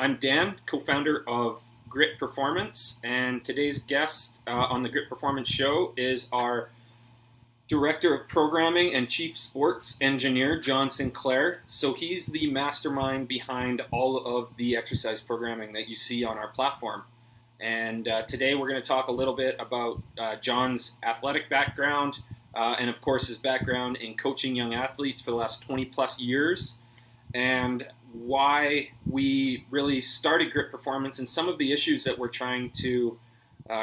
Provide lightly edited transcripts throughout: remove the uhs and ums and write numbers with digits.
I'm Dan, co-founder of Grit Performance, and today's guest on the Grit Performance show is our Director of Programming and Chief Sports Engineer, John Sinclair. So he's the mastermind behind all of the exercise programming that you see on our platform. And today we're going to talk a little bit about John's athletic background and, of course, his background in coaching young athletes for the last 20 plus years, and why we really started Grit Performance and some of the issues that we're trying to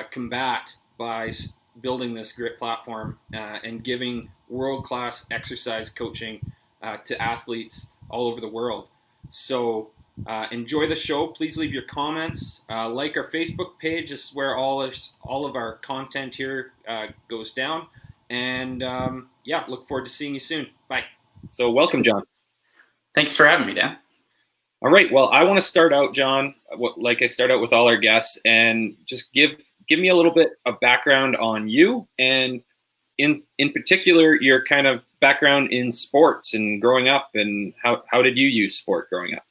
combat by building this Grit platform and giving world-class exercise coaching to athletes all over the world. So enjoy the show. Please leave your comments. Like our Facebook page. This is where all of our content here goes down. And look forward to seeing you soon. Bye. So welcome, John. Thanks for having me, Dan. All right. Well, I want to start out, John, like I start out with all our guests, and just give me a little bit of background on you, and in particular, your kind of background in sports and growing up, and how did you use sport growing up?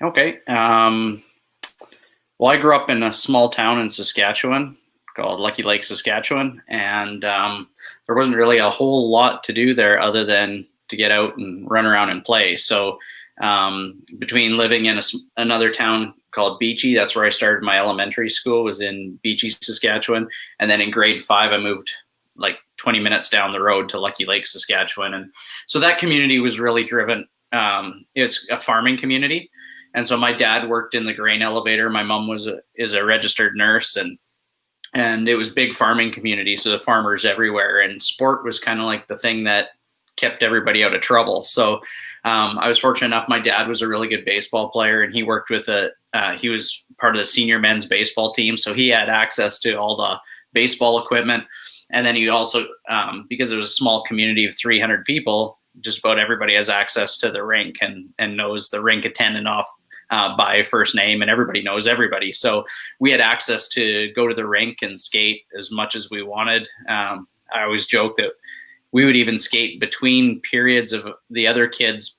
Okay. Well, I grew up in a small town in Saskatchewan called Lucky Lake, Saskatchewan, and there wasn't really a whole lot to do there other than to get out and run around and play. So between living in another town called Beachy, that's where I started my elementary school, was in Beachy, Saskatchewan. And then in grade 5, I moved like 20 minutes down the road to Lucky Lake, Saskatchewan. And so that community was really driven. It's a farming community. And so my dad worked in the grain elevator. My mom is a registered nurse, and it was big farming community. So the farmers everywhere, and sport was kind of like the thing that kept everybody out of trouble. So I was fortunate enough. My dad was a really good baseball player, and he worked with he was part of the senior men's baseball team. So he had access to all the baseball equipment. And then he also, because it was a small community of 300 people, just about everybody has access to the rink and knows the rink attendant off by first name, and everybody knows everybody. So we had access to go to the rink and skate as much as we wanted. I always joke that we would even skate between periods of the other kids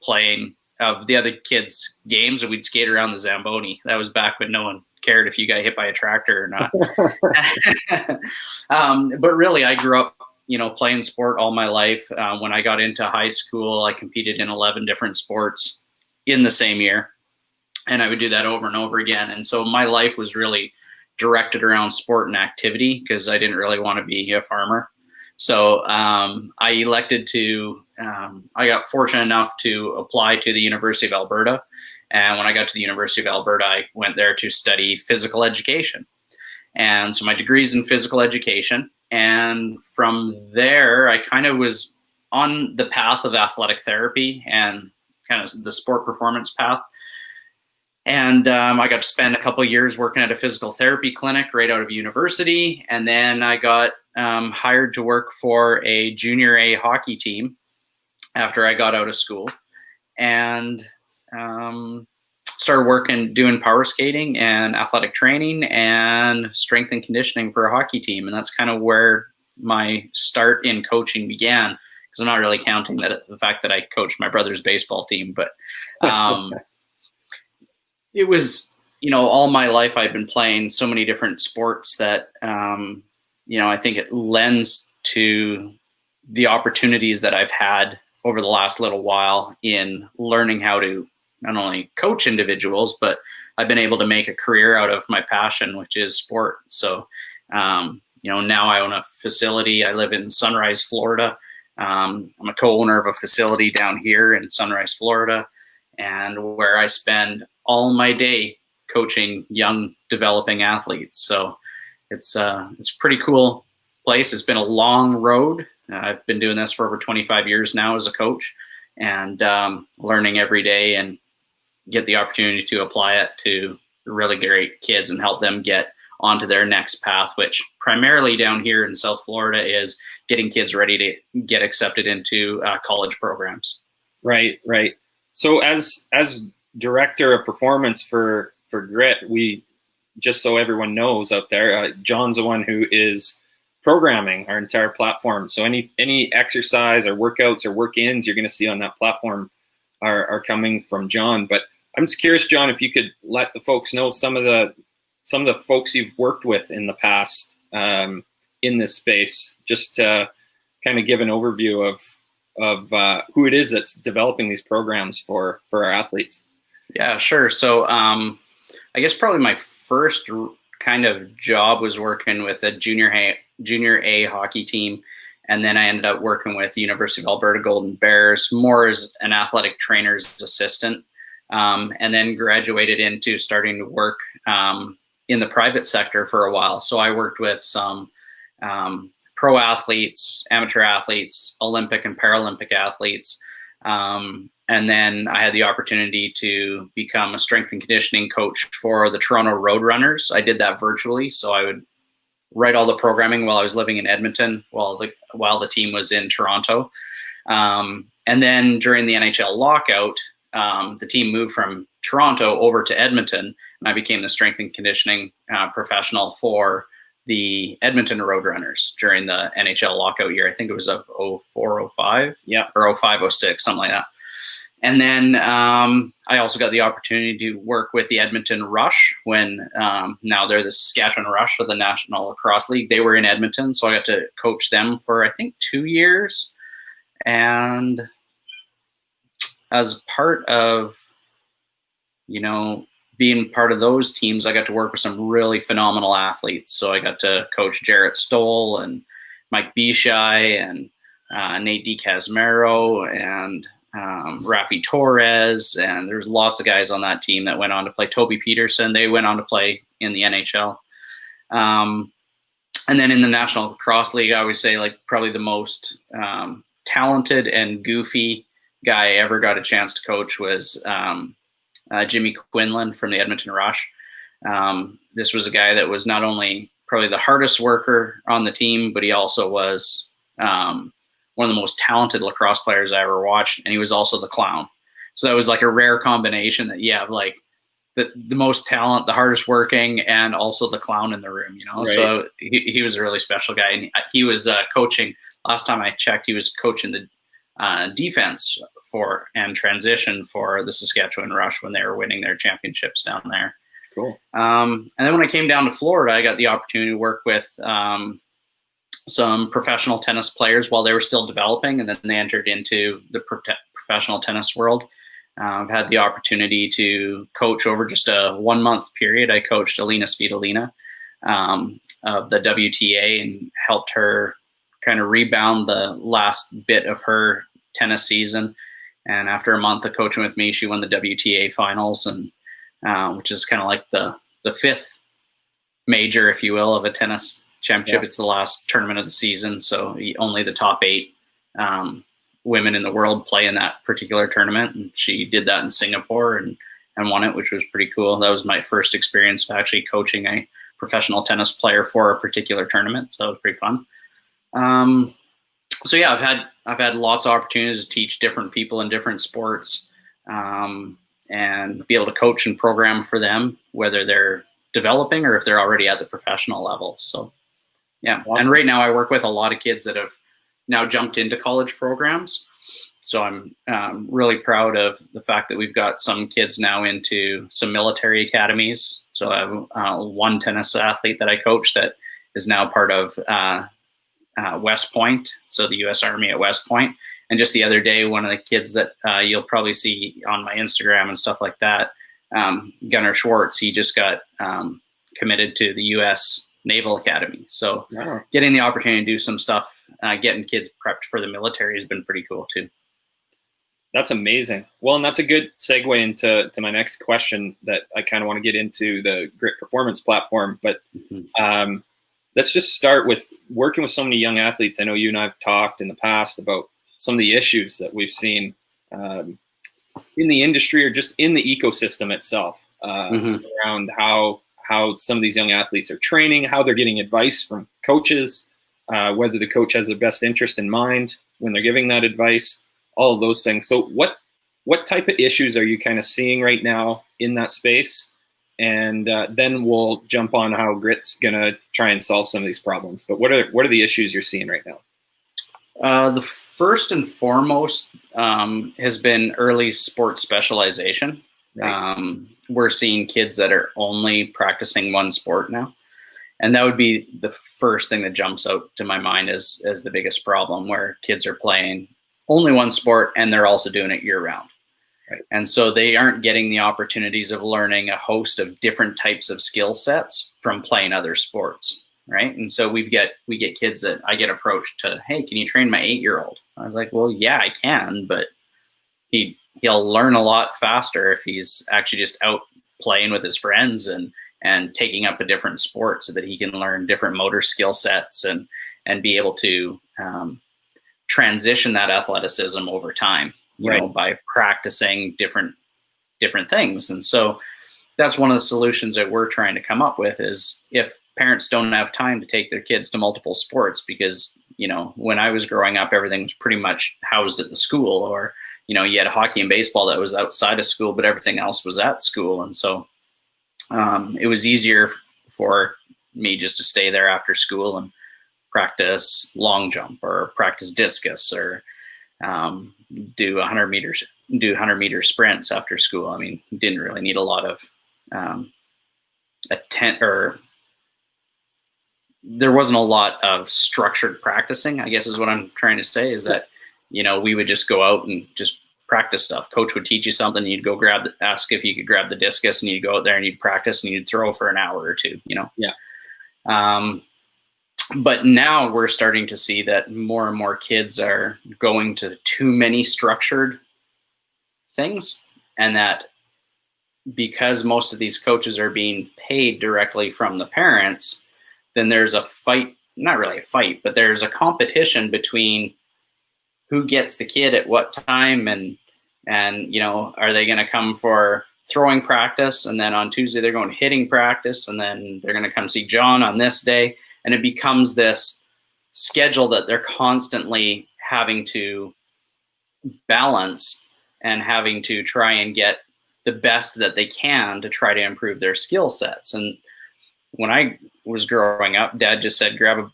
games, and we'd skate around the Zamboni. That was back when no one cared if you got hit by a tractor or not. But really, I grew up, playing sport all my life. When I got into high school, I competed in 11 different sports in the same year, and I would do that over and over again. And so my life was really directed around sport and activity, because I didn't really want to be a farmer. So I elected to, I got fortunate enough to apply to the University of Alberta. And when I got to the University of Alberta, I went there to study physical education. And so my degree's in physical education. And from there, I kind of was on the path of athletic therapy and kind of the sport performance path. And I got to spend a couple of years working at a physical therapy clinic right out of university. And then I got hired to work for a junior A hockey team after I got out of school, and started doing power skating and athletic training and strength and conditioning for a hockey team. And that's kind of where my start in coaching began, because I'm not really counting the fact that I coached my brother's baseball team, but it was, all my life I've been playing so many different sports that, I think it lends to the opportunities that I've had over the last little while in learning how to not only coach individuals, but I've been able to make a career out of my passion, which is sport. So, now I own a facility. I live in Sunrise, Florida. I'm a co-owner of a facility down here in Sunrise, Florida, and where I spend all my day coaching young developing athletes. So it's a pretty cool place. It's been a long road. I've been doing this for over 25 years now as a coach, and learning every day, and get the opportunity to apply it to really great kids and help them get onto their next path, which primarily down here in South Florida is getting kids ready to get accepted into college programs. Right. So as director of performance for Grit, we, just so everyone knows out there, John's the one who is programming our entire platform. So any exercise or workouts or work-ins you're going to see on that platform are coming from John. But I'm just curious, John, if you could let the folks know some of the folks you've worked with in the past in this space, just to kind of give an overview of who it is that's developing these programs for our athletes. Yeah, sure. So I guess probably my first kind of job was working with a junior A hockey team. And then I ended up working with the University of Alberta Golden Bears, more as an athletic trainer's assistant, and then graduated into starting to work in the private sector for a while. So I worked with some pro athletes, amateur athletes, Olympic and Paralympic athletes. And then I had the opportunity to become a strength and conditioning coach for the Toronto Roadrunners. I did that virtually, so I would write all the programming while I was living in Edmonton, while the team was in Toronto. And then during the NHL lockout, the team moved from Toronto over to Edmonton, and I became the strength and conditioning professional for the Edmonton Roadrunners during the NHL lockout year. I think it was of 04, 05, yeah, or 05, 06, something like that. And then I also got the opportunity to work with the Edmonton Rush when now they're the Saskatchewan Rush of the National Lacrosse League. They were in Edmonton, so I got to coach them for, I think, 2 years. And as part of, being part of those teams, I got to work with some really phenomenal athletes. So I got to coach Jarrett Stoll and Mike Bishai and Nate DiCasmero and Rafi Torres, and there's lots of guys on that team that went on to play. Toby Peterson, they went on to play in the NHL. And then in the National Lacrosse League, I would say probably the most talented and goofy guy I ever got a chance to coach was Jimmy Quinlan from the Edmonton Rush. This was a guy that was not only probably the hardest worker on the team, but he also was one of the most talented lacrosse players I ever watched, and he was also the clown. So that was like a rare combination that you have, like the most talent, the hardest working, and also the clown in the room, Right. So he was a really special guy, and he was coaching. Last time I checked, he was coaching the defense for and transition for the Saskatchewan Rush when they were winning their championships down there. Cool. And then when I came down to Florida, I got the opportunity to work with some professional tennis players while they were still developing, and then they entered into the professional tennis world. I've had the opportunity to coach over just a 1 month period. I coached Alina Svitolina of the WTA and helped her kind of rebound the last bit of her tennis season. And after a month of coaching with me, she won the WTA finals, and which is kind of like the fifth major, if you will, of a tennis championship. Yeah. It's the last tournament of the season, so only the top 8 women in the world play in that particular tournament. And she did that in Singapore and won it, which was pretty cool. That was my first experience of actually coaching a professional tennis player for a particular tournament, so it was pretty fun. So yeah, I've had lots of opportunities to teach different people in different sports, and be able to coach and program for them, whether they're developing or if they're already at the professional level. So yeah. Awesome. And right now I work with a lot of kids that have now jumped into college programs. So I'm really proud of the fact that we've got some kids now into some military academies. So I have one tennis athlete that I coach that is now part of West Point, so the U.S. Army at West Point. And just the other day, one of the kids that you'll probably see on my Instagram and stuff like that, Gunnar Schwartz, he just got committed to the U.S. Naval Academy. So wow. Getting the opportunity to do some stuff, getting kids prepped for the military has been pretty cool too. That's amazing. Well, and that's a good segue into my next question that I kind of want to get into the Grit Performance platform. But let's just start with working with so many young athletes. I know you and I have talked in the past about some of the issues that we've seen in the industry or just in the ecosystem itself around how some of these young athletes are training, how they're getting advice from coaches, whether the coach has their best interest in mind when they're giving that advice, all of those things. So what type of issues are you kind of seeing right now in that space? And then we'll jump on how Grit's going to try and solve some of these problems. But what are the issues you're seeing right now? The first and foremost has been early sport specialization. Right. We're seeing kids that are only practicing one sport now. And that would be the first thing that jumps out to my mind as the biggest problem, where kids are playing only one sport and they're also doing it year round. Right. And so they aren't getting the opportunities of learning a host of different types of skill sets from playing other sports. Right. And so we get kids that I get approached to, hey, can you train my 8-year-old? I was like, well, yeah, I can, but he'll learn a lot faster if he's actually just out playing with his friends and taking up a different sport, so that he can learn different motor skill sets and be able to transition that athleticism over time, you know, by practicing different things. And so that's one of the solutions that we're trying to come up with, is if parents don't have time to take their kids to multiple sports, because, you know, when I was growing up, everything was pretty much housed at the school, or, you know, you had hockey and baseball that was outside of school, but everything else was at school. And so it was easier for me just to stay there after school and practice long jump or practice discus, or do 100 meter sprints after school. I mean, didn't really need a lot of there wasn't a lot of structured practicing, I guess is what I'm trying to say, is that, you know, we would just go out and just practice stuff. Coach would teach you something, you'd go ask if you could grab the discus, and you'd go out there and you'd practice and you'd throw for an hour or two, you know? Yeah. But now we're starting to see that more and more kids are going to too many structured things, and that because most of these coaches are being paid directly from the parents, then there's a fight, not really a fight, but there's a competition between who gets the kid at what time, and you know, are they going to come for throwing practice, and then on Tuesday they're going to hitting practice, and then they're going to come see John on this day, and it becomes this schedule that they're constantly having to balance and having to try and get the best that they can to try to improve their skill sets. And when I was growing up, Dad just said, grab a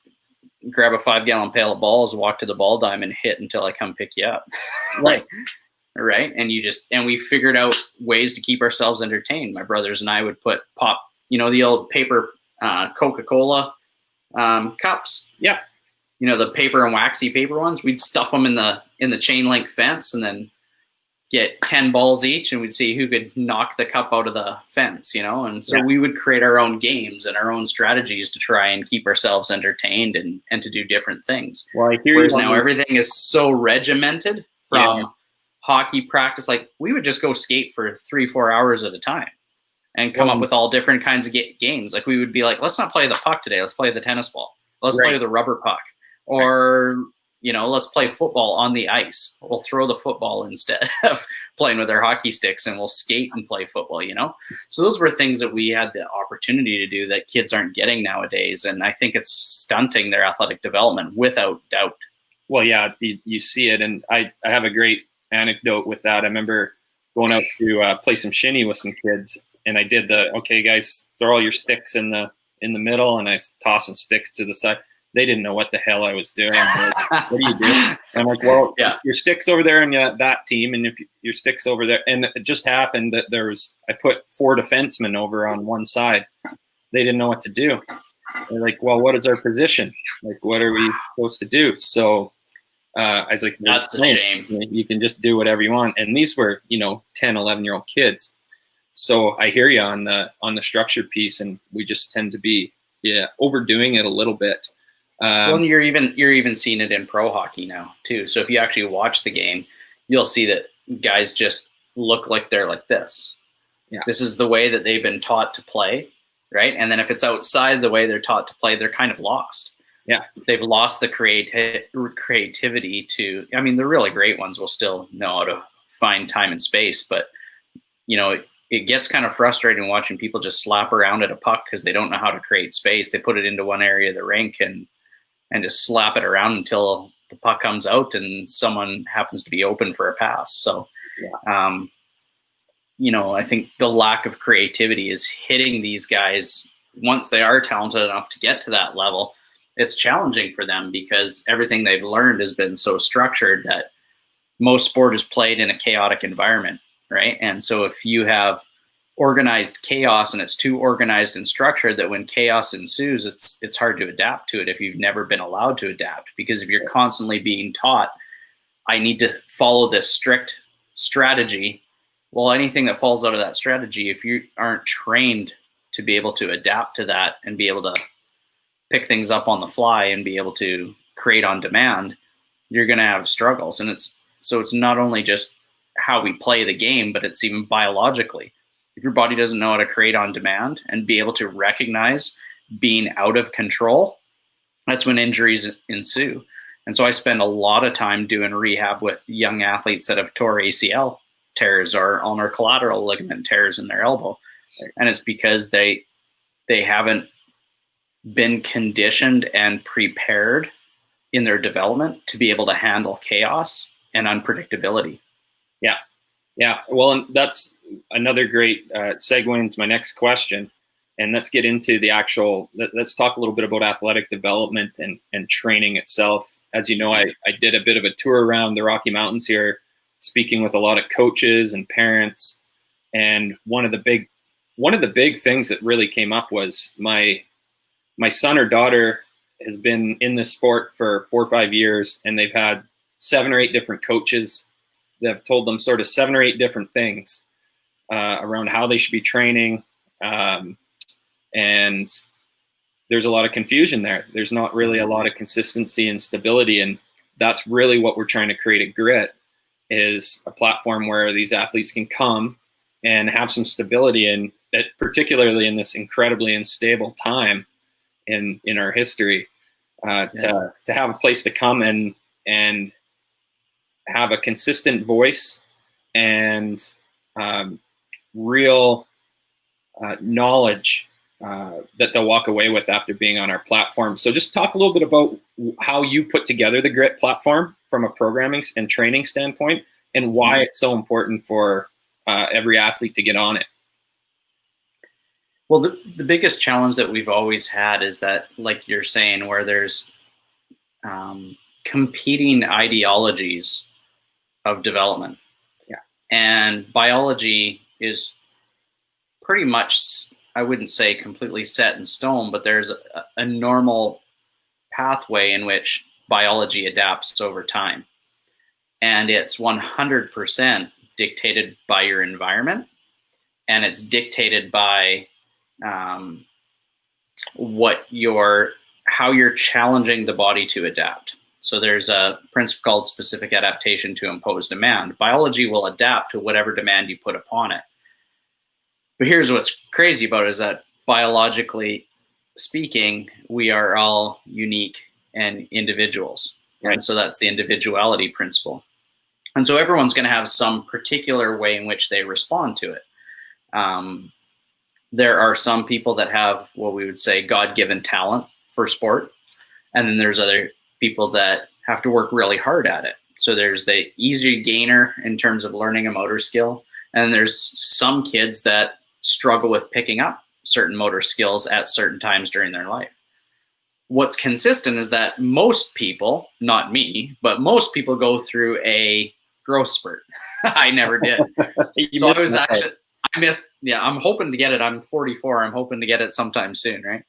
5-gallon pail of balls, walk to the ball dime, and hit until I come pick you up. Right. Right. And we figured out ways to keep ourselves entertained. My brothers and I would pop, you know, the old paper Coca-Cola cups. Yeah. You know, the paper and waxy paper ones. We'd stuff them in the chain link fence, and then get 10 balls each, and we'd see who could knock the cup out of the fence, you know? And so we would create our own games and our own strategies to try and keep ourselves entertained and to do different things. Well, I hear Whereas now everything is so regimented from hockey practice. Like, we would just go skate for 3-4 hours at a time and come up with all different kinds of games. Like, we would be like, let's not play the puck today. Let's play the tennis ball. Let's play the rubber puck. Or, you know, let's play football on the ice. We'll throw the football instead of playing with our hockey sticks, and we'll skate and play football, you know? So those were things that we had the opportunity to do that kids aren't getting nowadays. And I think it's stunting their athletic development without doubt. Well, yeah, you see it. And I have a great anecdote with that. I remember going out to play some shinny with some kids, and I did okay, guys, throw all your sticks in the middle, and I was tossing sticks to the side. They didn't know what the hell I was doing. Like, what do you do? And I'm like, well, your stick's over there in that team, and if your stick's over there. And it just happened that I put 4 defensemen over on one side. They didn't know what to do. They're like, well, what is our position? Like, what are we supposed to do? So I was like, that's a shame. You can just do whatever you want. And these were, 10, 11-year-old kids. So I hear you on the structure piece, and we just tend to be overdoing it a little bit. Well, and you're even seeing it in pro hockey now too. So if you actually watch the game, you'll see that guys just look like they're like this. Yeah. This is the way that they've been taught to play, right? And then if it's outside the way they're taught to play, they're kind of lost. Yeah, they've lost the creativity to. I mean, the really great ones will still know how to find time and space, but it gets kind of frustrating watching people just slap around at a puck because they don't know how to create space. They put it into one area of the rink and just slap it around until the puck comes out and someone happens to be open for a pass. So, I think the lack of creativity is hitting these guys once they are talented enough to get to that level. It's challenging for them because everything they've learned has been so structured that most sport is played in a chaotic environment, right? And so if you have organized chaos and it's too organized and structured, that when chaos ensues, it's hard to adapt to it if you've never been allowed to adapt. Because if you're constantly being taught, I need to follow this strict strategy, well, anything that falls out of that strategy, if you aren't trained to be able to adapt to that and be able to pick things up on the fly and be able to create on demand, you're going to have struggles. And it's not only just how we play the game, but it's even biologically. If your body doesn't know how to create on demand and be able to recognize being out of control, that's when injuries ensue. And so I spend a lot of time doing rehab with young athletes that have tore ACL tears or ulnar collateral ligament tears in their elbow. And it's because they haven't been conditioned and prepared in their development to be able to handle chaos and unpredictability. Yeah. Yeah. Well, and that's another great segue into my next question. And let's get into let's talk a little bit about athletic development and training itself. As you know, I did a bit of a tour around the Rocky Mountains here, speaking with a lot of coaches and parents. And one of the big things that really came up was my son or daughter has been in this sport for 4 or 5 years, and they've had 7 or 8 different coaches that have told them sort of 7 or 8 different things around how they should be training. And there's a lot of confusion there. There's not really a lot of consistency and stability. And that's really what we're trying to create at Grit, is a platform where these athletes can come and have some stability, and particularly in this incredibly unstable time in our history, to have a place to come and have a consistent voice and real knowledge that they'll walk away with after being on our platform. So just talk a little bit about how you put together the Grit platform from a programming and training standpoint, and why it's so important for every athlete to get on it. Well, the biggest challenge that we've always had is that, like you're saying, where there's competing ideologies of development. Yeah. And biology is pretty much, I wouldn't say completely set in stone, but there's a normal pathway in which biology adapts over time. And it's 100% dictated by your environment, and it's dictated by how you're challenging the body to adapt. So there's a principle called specific adaptation to impose demand. Biology will adapt to whatever demand you put upon it. But here's what's crazy about it, is that biologically speaking, we are all unique and individuals. Right? And so that's the individuality principle. And so everyone's going to have some particular way in which they respond to it. There are some people that have what we would say God-given talent for sport. And then there's other people that have to work really hard at it. So there's the easy gainer in terms of learning a motor skill. And there's some kids that struggle with picking up certain motor skills at certain times during their life. What's consistent is that most people, not me, but most people go through a growth spurt. I never did. So I was actually... I'm hoping to get it. I'm 44. I'm hoping to get it sometime soon, right?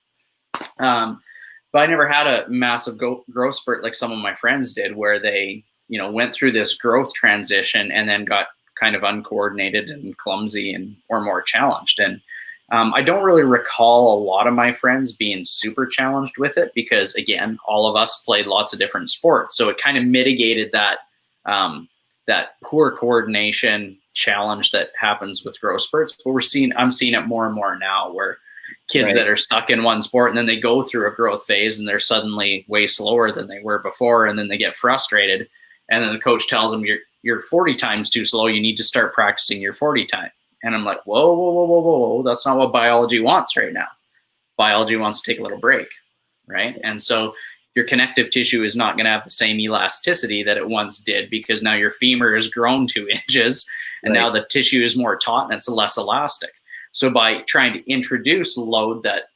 But I never had a massive growth spurt like some of my friends did, where they, went through this growth transition and then got kind of uncoordinated and clumsy or more challenged. And I don't really recall a lot of my friends being super challenged with it, because again, all of us played lots of different sports. So it kind of mitigated that poor coordination challenge that happens with growth spurts. But I'm seeing it more and more now, where kids that are stuck in one sport and then they go through a growth phase and they're suddenly way slower than they were before. And then they get frustrated. And then the coach tells them, you're 40 times too slow. You need to start practicing your 40 time. And I'm like, whoa. That's not what biology wants right now. Biology wants to take a little break. Right. And so your connective tissue is not going to have the same elasticity that it once did, because now your femur has grown 2 inches and now the tissue is more taut and it's less elastic. So by trying to introduce load that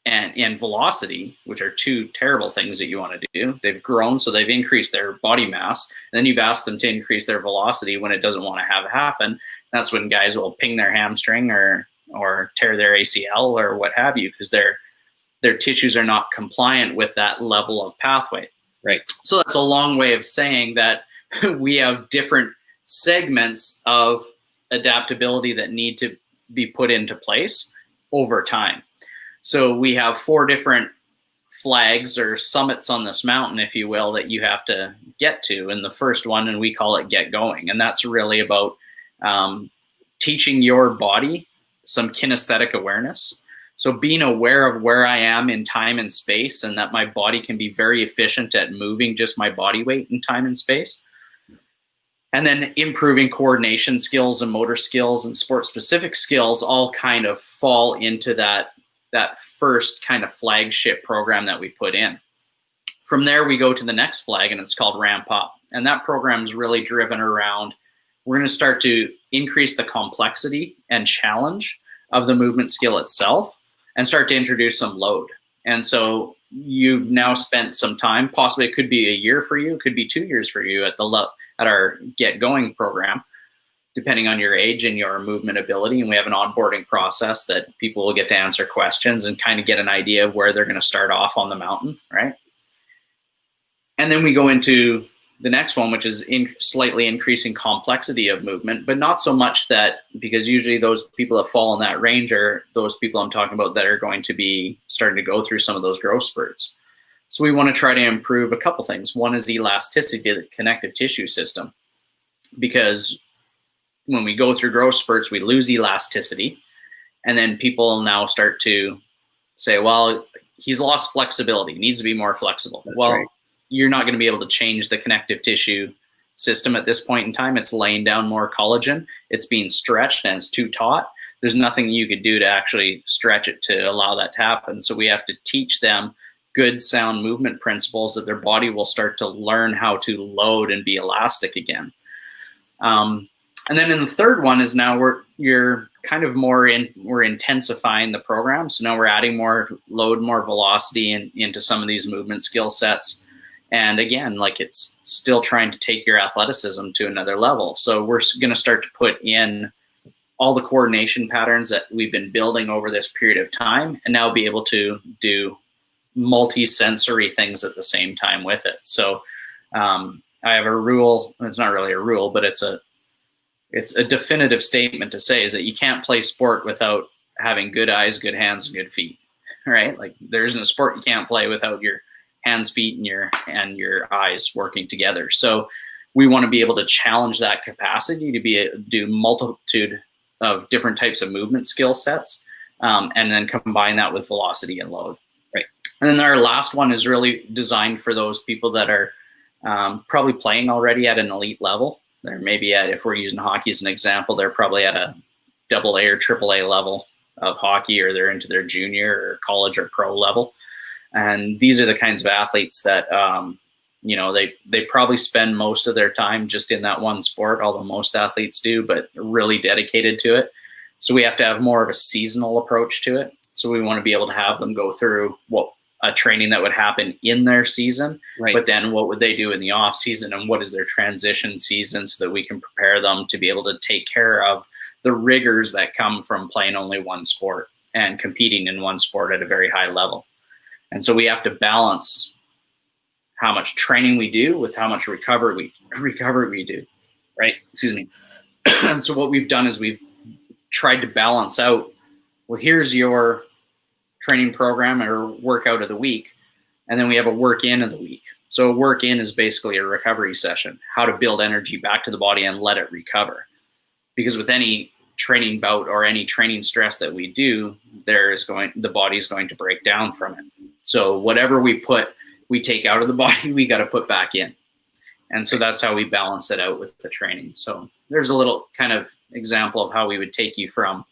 and velocity, which are two terrible things that you want to do. They've grown, so they've increased their body mass, and then you've asked them to increase their velocity when it doesn't want to have happen. That's when guys will ping their hamstring or tear their ACL or what have you, because their tissues are not compliant with that level of pathway. Right. So that's a long way of saying that we have different segments of adaptability that need to be put into place over time. So we have 4 different flags or summits on this mountain, if you will, that you have to get to. And the first one, and we call it get going. And that's really about teaching your body some kinesthetic awareness. So being aware of where I am in time and space, and that my body can be very efficient at moving just my body weight in time and space. And then improving coordination skills and motor skills and sport-specific skills all kind of fall into that first kind of flagship program that we put in. From there, we go to the next flag, and it's called Ramp Up. And that program is really driven around, we're going to start to increase the complexity and challenge of the movement skill itself and start to introduce some load. And so you've now spent some time, possibly it could be a year for you, it could be 2 years for you at our Get Going program, depending on your age and your movement ability. And we have an onboarding process that people will get to answer questions and kind of get an idea of where they're going to start off on the mountain, right? And then we go into the next one, which is slightly increasing complexity of movement, but not so much that, because usually those people that fall in that range are those people I'm talking about that are going to be starting to go through some of those growth spurts. So we want to try to improve a couple things. One is elasticity of the connective tissue system, because when we go through growth spurts, we lose elasticity. And then people now start to say, well, he's lost flexibility, needs to be more flexible. That's well, right. You're not going to be able to change the connective tissue system at this point in time. It's laying down more collagen. It's being stretched and it's too taut. There's nothing you could do to actually stretch it to allow that to happen. So we have to teach them good sound movement principles that their body will start to learn how to load and be elastic again. And then in the third one is now we're intensifying the program. So now we're adding more load, more velocity into some of these movement skill sets. And again, like, it's still trying to take your athleticism to another level. So we're going to start to put in all the coordination patterns that we've been building over this period of time, and now be able to do multi-sensory things at the same time with it. So I have a rule. It's not really a rule, but it's a definitive statement to say is that you can't play sport without having good eyes, good hands, and good feet, right? Like, there isn't a sport you can't play without your hands, feet, and your eyes working together. So we want to be able to challenge that capacity to be able to do multitude of different types of movement skill sets, and then combine that with velocity and load. Right. And then our last one is really designed for those people that are probably playing already at an elite level. They're maybe at, if we're using hockey as an example, they're probably at a AA or AAA level of hockey, or they're into their junior or college or pro level. And these are the kinds of athletes that, they probably spend most of their time just in that one sport, although most athletes do, but really dedicated to it. So we have to have more of a seasonal approach to it. So we want to be able to have them go through a training that would happen in their season, Right. But then what would they do in the off season, and what is their transition season, so that we can prepare them to be able to take care of the rigors that come from playing only one sport and competing in one sport at a very high level. And so we have to balance how much training we do with how much recovery we do, right? Excuse me. And so what we've done is we've tried to balance out, well, here's your training program or workout of the week, and then we have a work in of the week. So a work in is basically a recovery session, how to build energy back to the body and let it recover. Because with any training bout or any training stress that we do, the body is going to break down from it. So whatever we take out of the body, we got to put back in. And so that's how we balance it out with the training. So there's a little kind of example of how we would take you from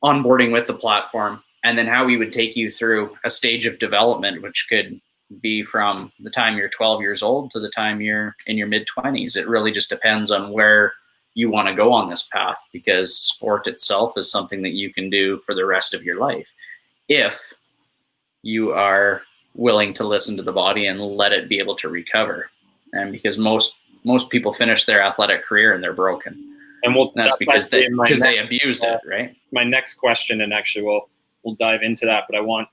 onboarding with the platform, and then how we would take you through a stage of development, which could be from the time you're 12 years old to the time you're in your mid-20s. It really just depends on where you want to go on this path, because sport itself is something that you can do for the rest of your life if you are willing to listen to the body and let it be able to recover. And because most people finish their athletic career and they're broken. And that's because they abused it, right? My next question, and actually we'll dive into that, but I want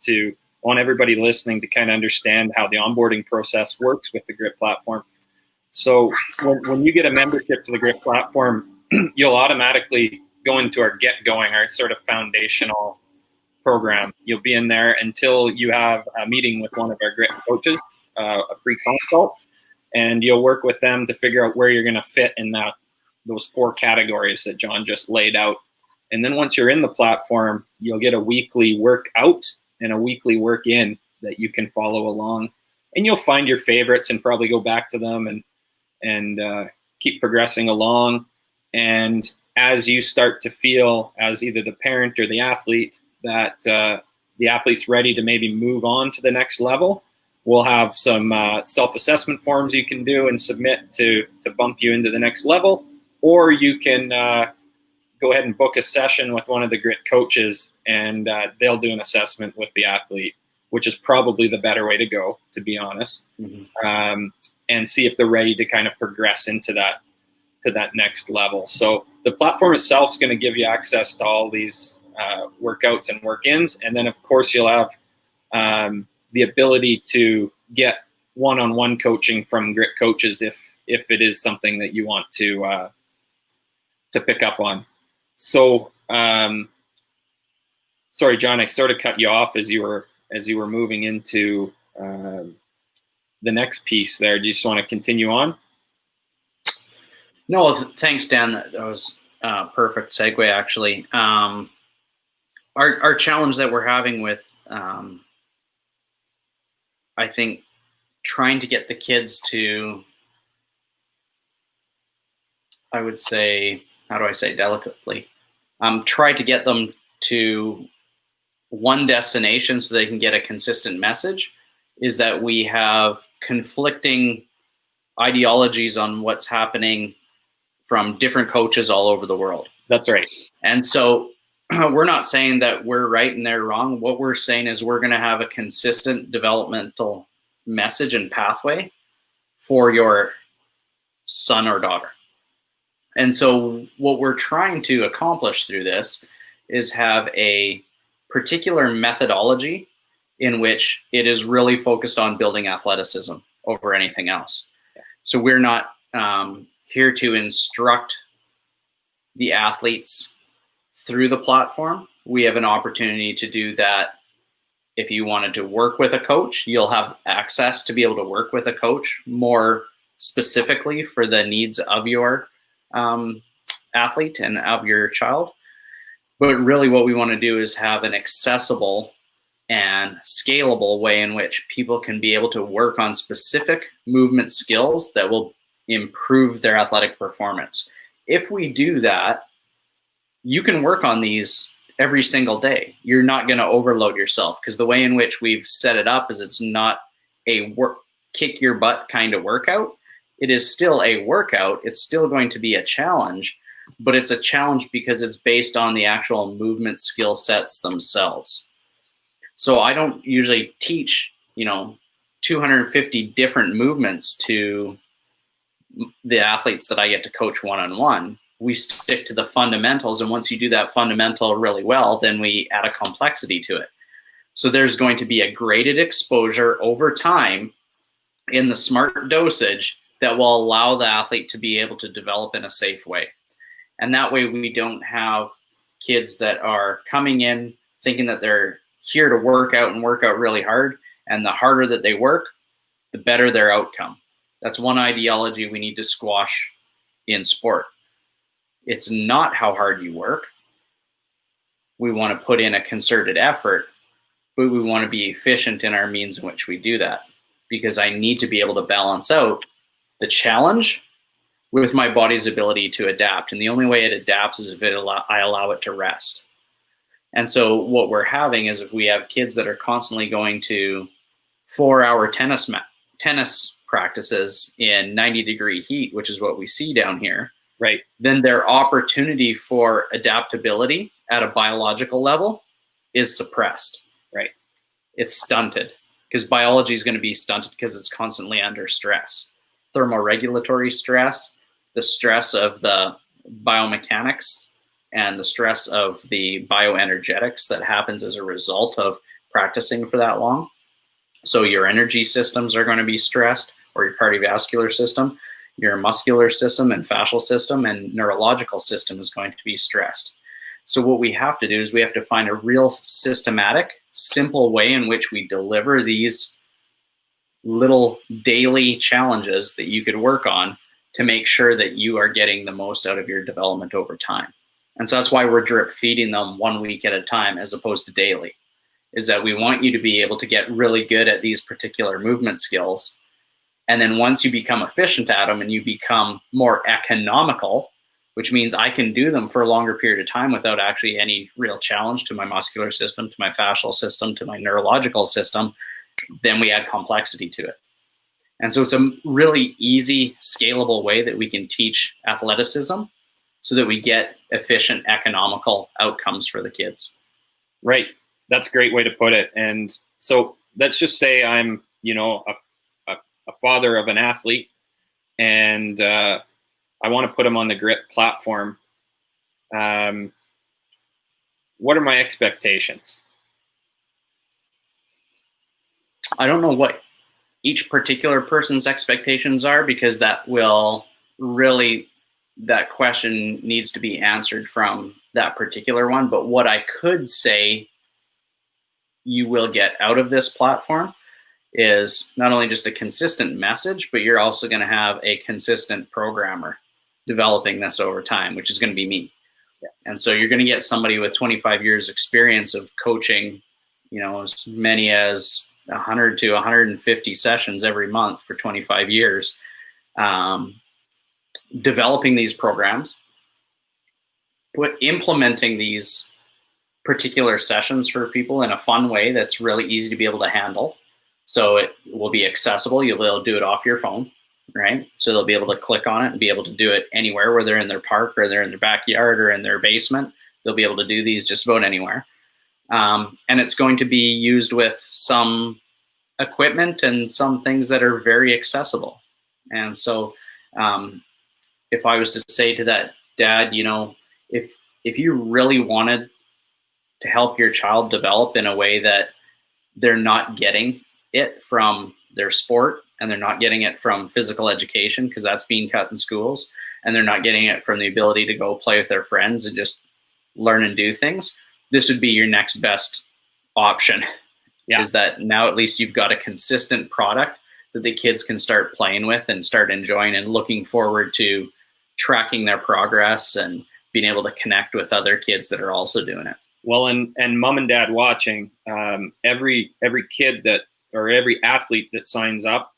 everybody listening to kind of understand how the onboarding process works with the Grit platform. So when you get a membership to the Grit platform, you'll automatically go into our Get Going, our sort of foundational program. You'll be in there until you have a meeting with one of our Grit coaches, a free consult, and you'll work with them to figure out where you're going to fit in those 4 categories that John just laid out. And then once you're in the platform, you'll get a weekly workout and a weekly work in that you can follow along. And you'll find your favorites and probably go back to them and keep progressing along. And as you start to feel, as either the parent or the athlete, that the athlete's ready to maybe move on to the next level, we'll have some self-assessment forms you can do and submit to bump you into the next level. Or you can go ahead and book a session with one of the Grit coaches, and they'll do an assessment with the athlete, which is probably the better way to go, to be honest, and see if they're ready to kind of progress into that next level. So the platform itself is going to give you access to all these workouts and work-ins, and then of course you'll have the ability to get one-on-one coaching from Grit coaches if it is something that you want to pick up on. So, sorry, John, I sort of cut you off as you were moving into the next piece there. Do you just want to continue on? No, thanks, Dan. That was a perfect segue, actually. Our challenge that we're having with, I think, trying to get the kids to, I would say, how do I say delicately, try to get them to one destination so they can get a consistent message, is that we have conflicting ideologies on what's happening from different coaches all over the world. That's right. And so we're not saying that we're right and they're wrong. What we're saying is we're going to have a consistent developmental message and pathway for your son or daughter. And so what we're trying to accomplish through this is have a particular methodology in which it is really focused on building athleticism over anything else. So we're not here to instruct the athletes through the platform. We have an opportunity to do that. If you wanted to work with a coach, you'll have access to be able to work with a coach more specifically for the needs of your athlete and of your child. But really what we want to do is have an accessible and scalable way in which people can be able to work on specific movement skills that will improve their athletic performance. If we do that, you can work on these every single day. You're not going to overload yourself, because the way in which we've set it up is it's not a kick your butt kind of workout. It is still a workout. It's still going to be a challenge, but it's a challenge because it's based on the actual movement skill sets themselves. So I don't usually teach, 250 different movements to the athletes that I get to coach one-on-one. We stick to the fundamentals, and once you do that fundamental really well, then we add a complexity to it. So there's going to be a graded exposure over time in the smart dosage that will allow the athlete to be able to develop in a safe way. And that way we don't have kids that are coming in thinking that they're here to work out and work out really hard, and the harder that they work, the better their outcome. That's one ideology we need to squash in sport. It's not how hard you work. We want to put in a concerted effort, but we want to be efficient in our means in which we do that, because I need to be able to balance out the challenge with my body's ability to adapt. And the only way it adapts is if I allow it to rest. And so what we're having is, if we have kids that are constantly going to 4-hour tennis practices in 90-degree heat, which is what we see down here, right, then their opportunity for adaptability at a biological level is suppressed. Right. it's stunted, because biology is going to be stunted because it's constantly under stress. Thermoregulatory stress, the stress of the biomechanics, and the stress of the bioenergetics that happens as a result of practicing for that long. So your energy systems are going to be stressed, or your cardiovascular system, your muscular system and fascial system and neurological system is going to be stressed. So what we have to do is we have to find a real systematic, simple way in which we deliver these little daily challenges that you could work on to make sure that you are getting the most out of your development over time. And so that's why we're drip feeding them 1 week at a time as opposed to daily, is that we want you to be able to get really good at these particular movement skills. And then once you become efficient at them and you become more economical, which means I can do them for a longer period of time without actually any real challenge to my muscular system, to my fascial system, to my neurological system, then we add complexity to it. And so it's a really easy, scalable way that we can teach athleticism so that we get efficient, economical outcomes for the kids. Right. That's a great way to put it. And so let's just say I'm, a father of an athlete, and I want to put him on the Grit platform. What are my expectations? I don't know what each particular person's expectations are, because that question needs to be answered from that particular one. But what I could say you will get out of this platform is not only just a consistent message, but you're also going to have a consistent programmer developing this over time, which is going to be me. Yeah. And so you're going to get somebody with 25 years experience of coaching, as many as 100 to 150 sessions every month for 25 years, developing these programs, implementing these particular sessions for people in a fun way that's really easy to be able to handle. So it will be accessible. You'll be able to do it off your phone, right? So they'll be able to click on it and be able to do it anywhere, whether they're in their park or they're in their backyard or in their basement. They'll be able to do these just about anywhere. And it's going to be used with some equipment and some things that are very accessible. And so if I was to say to that dad, if you really wanted to help your child develop in a way that they're not getting it from their sport, and they're not getting it from physical education because that's being cut in schools, and they're not getting it from the ability to go play with their friends and just learn and do things, this would be your next best option. Yeah. Is that now at least you've got a consistent product that the kids can start playing with and start enjoying and looking forward to tracking their progress and being able to connect with other kids that are also doing it. Well, and mom and dad watching, every kid or every athlete that signs up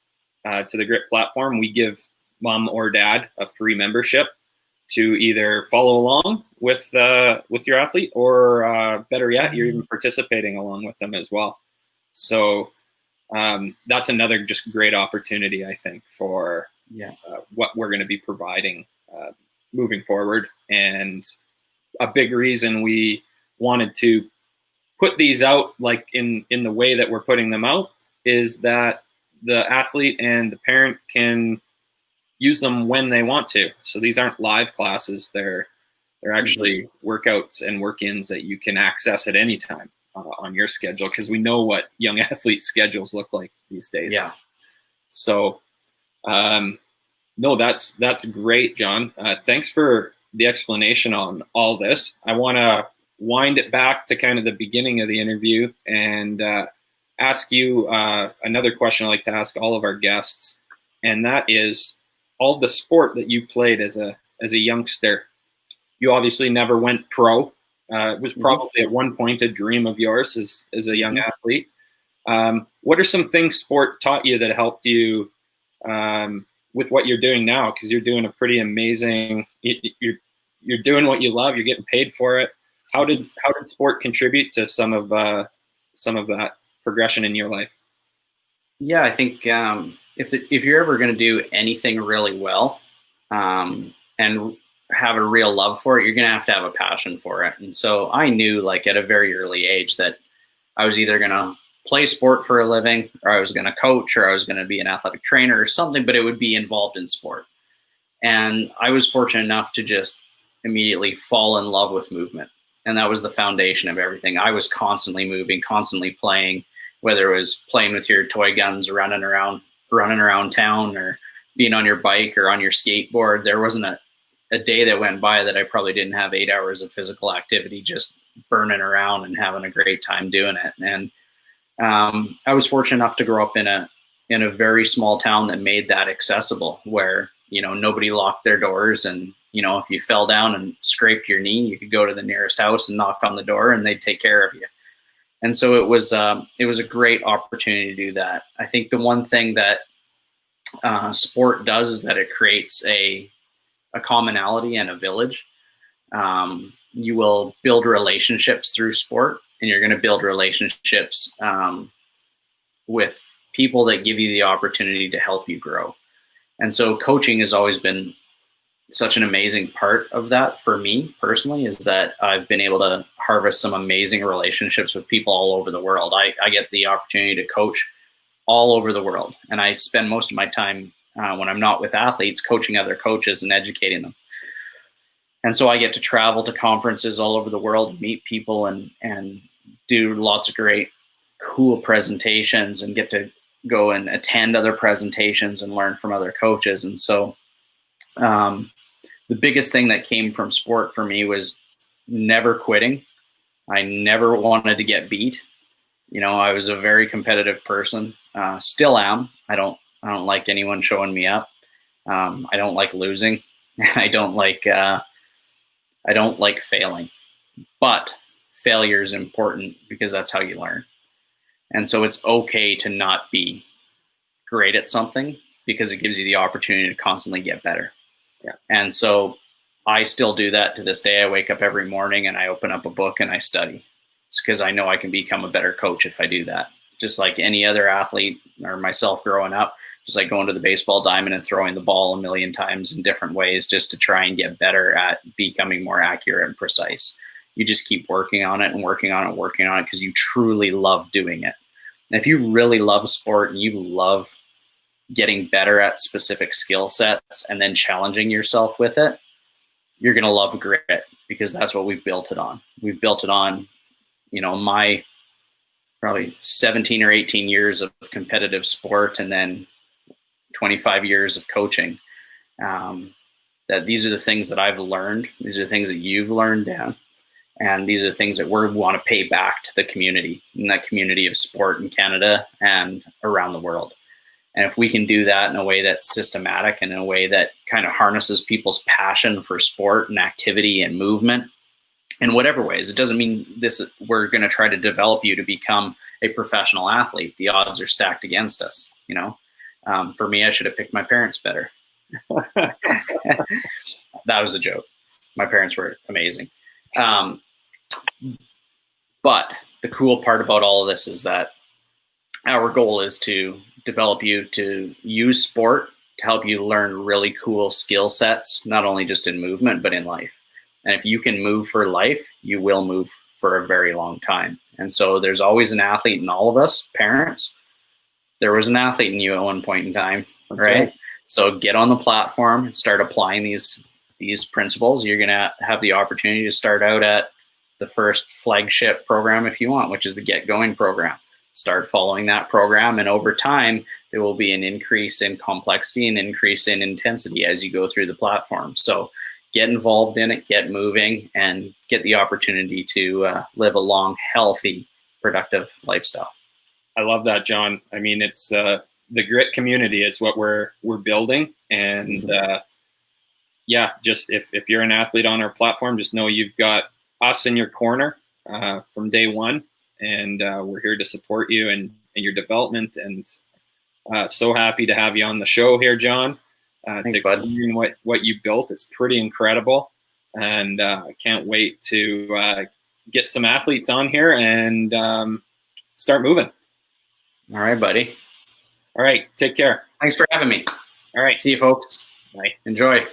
to the Grit platform, we give mom or dad a free membership to either follow along with your athlete, or better yet, you're even participating along with them as well. So that's another just great opportunity, I think, for what we're going to be providing moving forward. And a big reason we wanted to put these out like in the way that we're putting them out is that the athlete and the parent can use them when they want to. So these aren't live classes. They're actually workouts and work-ins that you can access at any time on your schedule, because we know what young athletes' schedules look like these days. Yeah. So, no, that's great, John. Thanks for the explanation on all this. I want to wind it back to kind of the beginning of the interview and ask you another question I like to ask all of our guests, and that is, all the sport that you played as a youngster. You obviously never went pro. It was probably at one point a dream of yours as a young athlete. What are some things sport taught you that helped you with what you're doing now? Because you're doing a pretty amazing. You're doing what you love. You're getting paid for it. How did sport contribute to some of that progression in your life? Yeah, I think if you're ever going to do anything really well and have a real love for it, you're going to have a passion for it. And so I knew, like, at a very early age that I was either going to play sport for a living, or I was going to coach, or I was going to be an athletic trainer or something, but it would be involved in sport. And I was fortunate enough to just immediately fall in love with movement. And that was the foundation of everything. I was constantly moving, constantly playing, whether it was playing with your toy guns, running around town, or being on your bike or on your skateboard. There wasn't a day that went by that I probably didn't have 8 hours of physical activity, just burning around and having a great time doing it. And I was fortunate enough to grow up in a very small town that made that accessible, where, you know, nobody locked their doors, and, you know, if you fell down and scraped your knee, you could go to the nearest house and knock on the door and they'd take care of you. And so it was a great opportunity to do that. I think the one thing that sport does is that it creates a commonality and a village. You will build relationships through sport, and you're going to build relationships with people that give you the opportunity to help you grow. And so coaching has always been such an amazing part of that for me personally, is that I've been able to harvest some amazing relationships with people all over the world. I get the opportunity to coach all over the world, and I spend most of my time when I'm not with athletes coaching other coaches and educating them. And so I get to travel to conferences all over the world, meet people, and do lots of great, cool presentations, and get to go and attend other presentations and learn from other coaches. And so the biggest thing that came from sport for me was never quitting. I never wanted to get beat. You know, I was a very competitive person, still am. I don't like anyone showing me up. I don't like losing. I don't like failing, but failure is important because that's how you learn. And so it's okay to not be great at something, because it gives you the opportunity to constantly get better. Yeah. And so I still do that to this day. I wake up every morning and I open up a book and I study. It's because I know I can become a better coach if I do that. Just like any other athlete, or myself growing up, just like going to the baseball diamond and throwing the ball a million times in different ways just to try and get better at becoming more accurate and precise. You just keep working on it and working on it and working on it because you truly love doing it. And if you really love sport and you love getting better at specific skill sets and then challenging yourself with it, you're going to love grit, because that's what we've built it on. We've built it on, you know, my probably 17 or 18 years of competitive sport, and then 25 years of coaching. That these are the things that I've learned. These are the things that you've learned, Dan. And these are the things that we want to pay back to the community, and that community of sport in Canada and around the world. And if we can do that in a way that's systematic and in a way that kind of harnesses people's passion for sport and activity and movement in whatever ways, it doesn't mean we're going to try to develop you to become a professional athlete. The odds are stacked against us. You know, for me, I should have picked my parents better. That was a joke. My parents were amazing. But the cool part about all of this is that our goal is to develop you to use sport to help you learn really cool skill sets, not only just in movement, but in life. And if you can move for life, you will move for a very long time. And so there's always an athlete in all of us, parents. There was an athlete in you at one point in time, right? So get on the platform and start applying these principles. You're going to have the opportunity to start out at the first flagship program if you want, which is the Get Going program. Start following that program, and over time, there will be an increase in complexity and increase in intensity as you go through the platform. So get involved in it, get moving, and get the opportunity to live a long, healthy, productive lifestyle. I love that, John. I mean, it's the grit community is what we're building, and yeah, just if you're an athlete on our platform, just know you've got us in your corner from day one, and we're here to support you and your development. And so happy to have you on the show here, John. Thanks, bud. What you built, it's pretty incredible, and I can't wait to get some athletes on here and start moving. All right, buddy. All right, take care. Thanks for having me. All right, see you, folks. Bye. Enjoy.